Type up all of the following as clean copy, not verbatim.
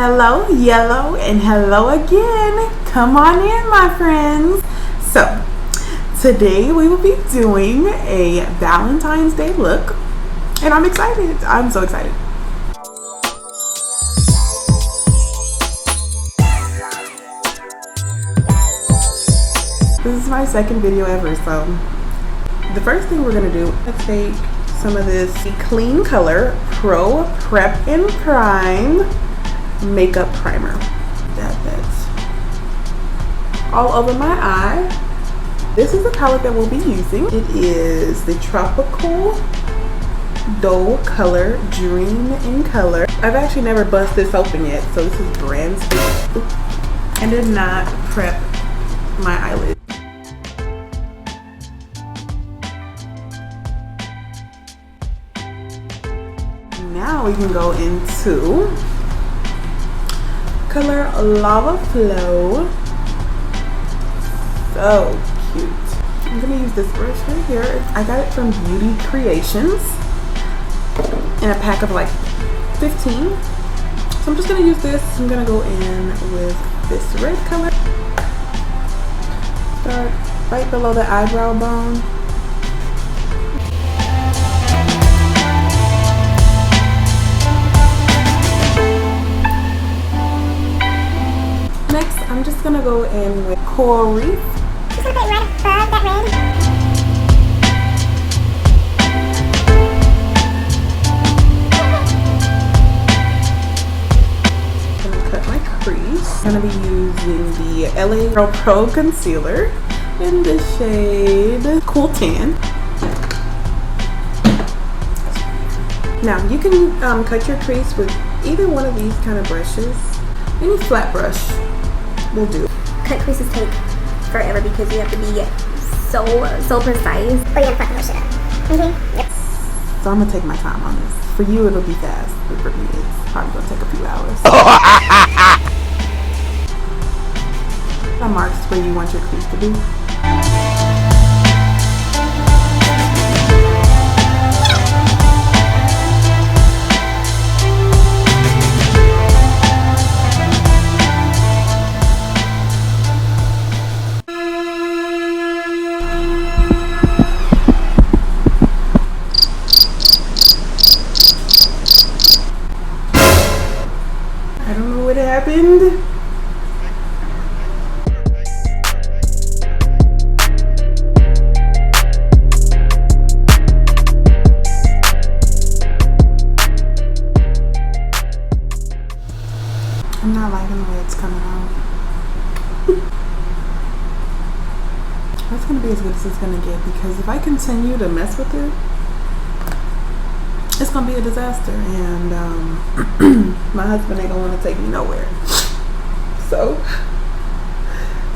Hello, yellow, and hello again. Come on in, my friends. So, today we will be doing a Valentine's Day look, and I'm excited. I'm so excited. This is my second video ever, so the first thing we're gonna do is take some of this Clean Color Pro Prep and Prime makeup primer. That's all over my eye. This is the palette that we'll be using. It is the Tropical Doe Color Dream in Color. I've actually never bust this open yet, so this is brand new. And did not prep my eyelids. Now we can go into color Lava Flow. So cute. I'm gonna use this brush right here. I got it from Beauty Creations in a pack of like 15. So I'm just gonna use this. I'm gonna go in with this red color. Start right below the eyebrow bone. Next, I'm just gonna go in with Coral Reef. Just gonna put it right above that red. I'm gonna cut my crease. I'm gonna be using the LA Pro Concealer in the shade Cool Tan. Now, you can cut your crease with either one of these kind of brushes. Any flat brush will do. Cut creases take forever because you have to be so precise. But you have to fucking brush it up. Yep. So I'm gonna take my time on this. For you, it'll be fast, but for me, it's probably gonna take a few hours. The marks where you want your crease to be. I don't know what happened. I'm not liking the way it's coming out. That's gonna be as good as it's gonna get, because if I continue to mess with it, it's gonna be a disaster, and my husband ain't gonna want to take me nowhere. So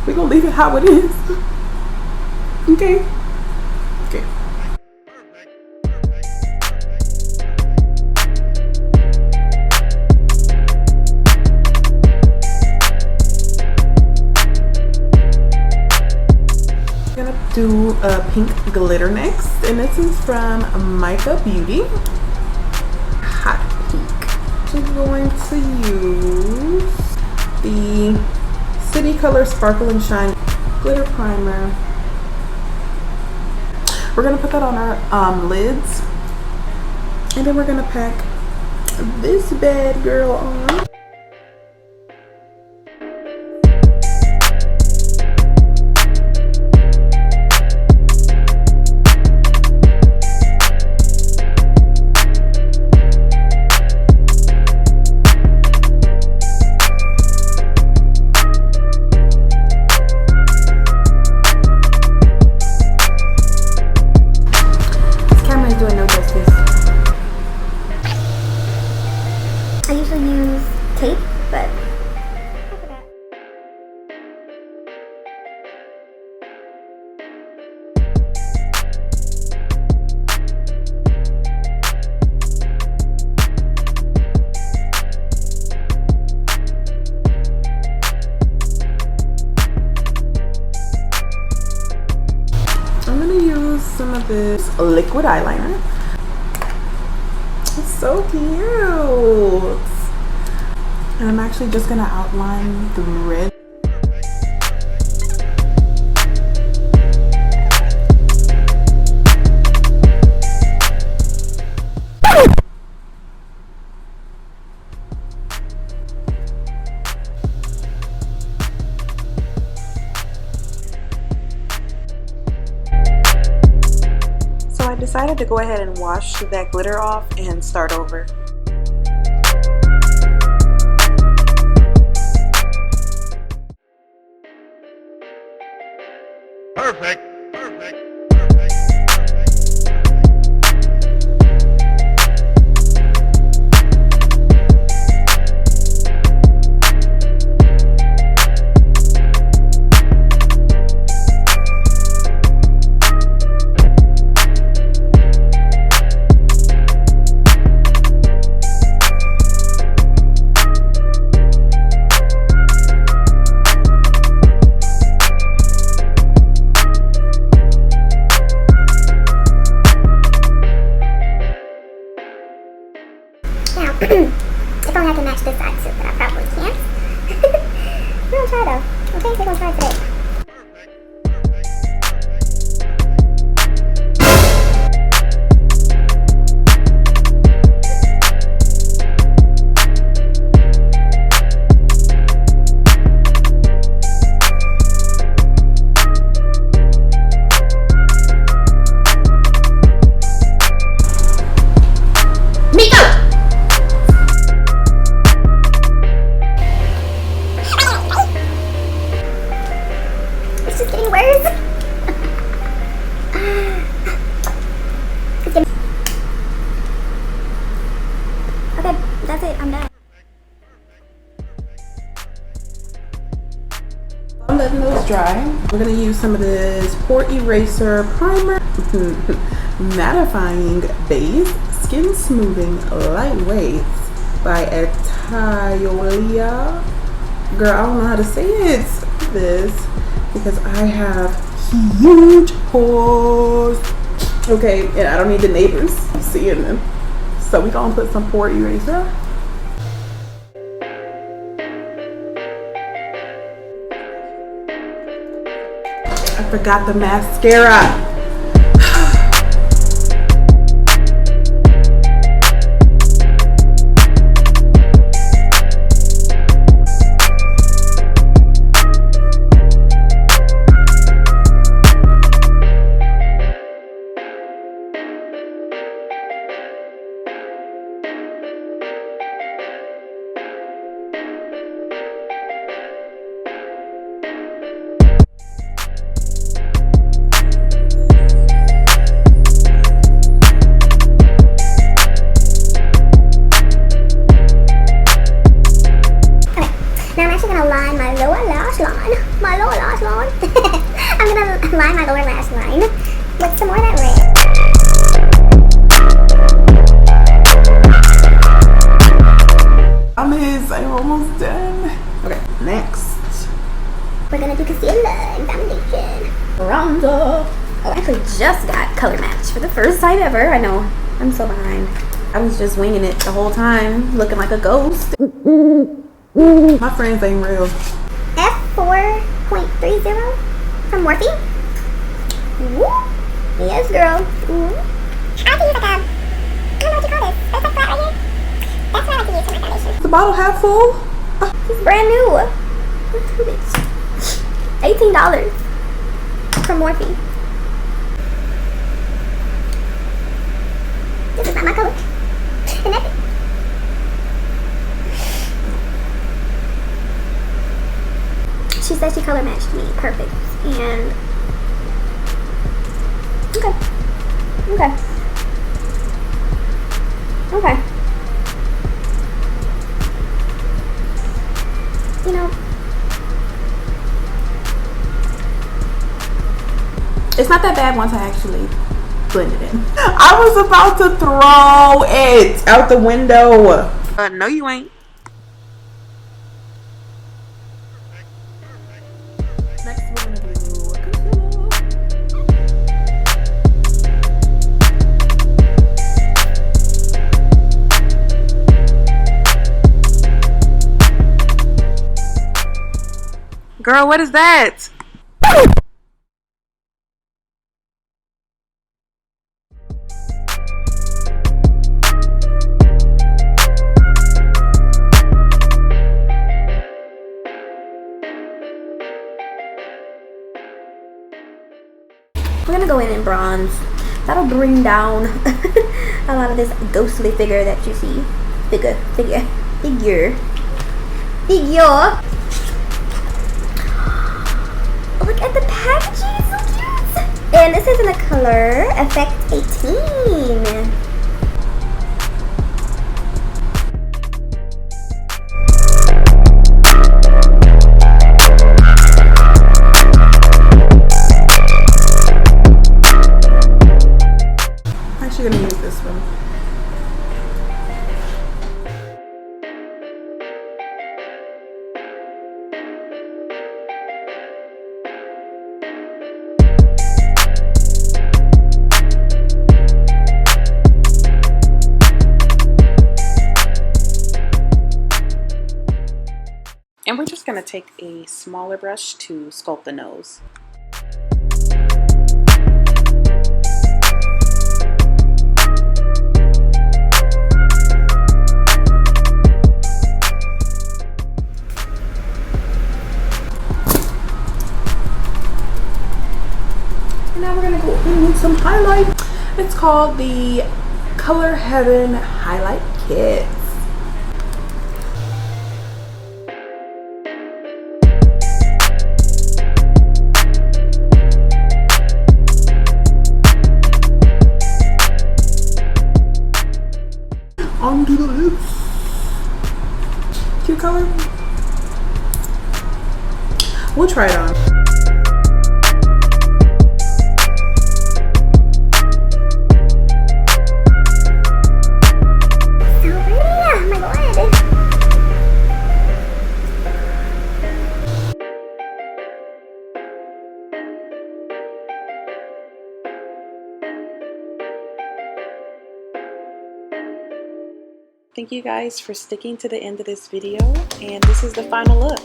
we're gonna leave it how it is. Okay. Okay. I'm gonna do a pink glitter next, and this is from Micah Beauty. Hot pink. I'm going to use the City Color Sparkle and Shine glitter primer. We're gonna put that on our lids, and then we're gonna pack this bad girl on. I usually use tape, but I'm gonna use some of this liquid eyeliner. It's so cute. And I'm actually just gonna outline the red. So I decided to go ahead and wash that glitter off and start over. Perfect. Perfect. If only I can match this side suit, but I probably can't. We're gonna try though. Okay, we're gonna try today. It's just getting worse. Okay, that's it. I'm done. I'm letting those dry. We're gonna use some of this Pore Eraser Primer, Mattifying Base Skin Smoothing Lightweight by Atiolia. Girl, I don't know how to say it. This because I have huge pores. Okay, and I don't need the neighbors seeing them. So we gonna put some Pore Eraser. I forgot the mascara. Now I'm actually gonna line my lower lash line. My lower lash line. I'm gonna line my lower lash line with some more of that red. I'm almost done. Okay, next. We're gonna do concealer and foundation. Bronzer. Oh, I actually just got color match for the first time ever. I know, I'm so behind. I was just winging it the whole time, looking like a ghost. My friends ain't real. F4.30 from Morphe. Woo. Yes, girl. Ooh. I like to use like a, I don't know what you call this, but it's like flat right here. That's what I like to use for my foundation. Is the bottle half full? This is brand new. $18 from Morphe. This is not my color. And that's it. She said she color matched me perfect. And okay. Okay. Okay. You know, it's not that bad once I actually blend it in. I was about to throw it out the window. No, you ain't. Next, we're gonna do concealer. Girl, what is that? We're gonna go in bronze. That'll bring down a lot of this ghostly figure that you see. Figure. Look at the packaging, so cute. And this is in the color Effect 18. I'm actually gonna use this one. And we're just going to take a smaller brush to sculpt the nose. And now we're going to go in with some highlight. It's called the Color Heaven Highlight Kit. Onto the lips. Cute color. We'll try it on. So pretty. Oh my god. Thank you guys for sticking to the end of this video, and this is the final look.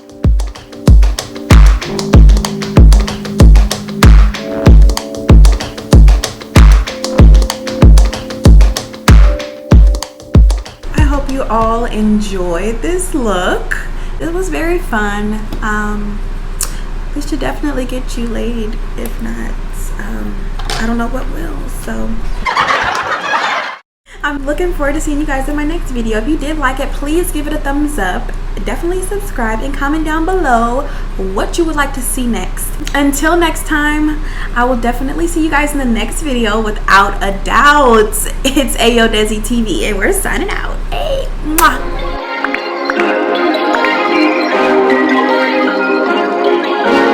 I hope you all enjoyed this look. It was very fun. This should definitely get you laid. If not, I don't know what will. So I'm looking forward to seeing you guys in my next video. If you did like it, please give it a thumbs up. Definitely subscribe and comment down below what you would like to see next. Until next time, I will definitely see you guys in the next video without a doubt. It's Ayo Desi TV and we're signing out. Hey, mwah.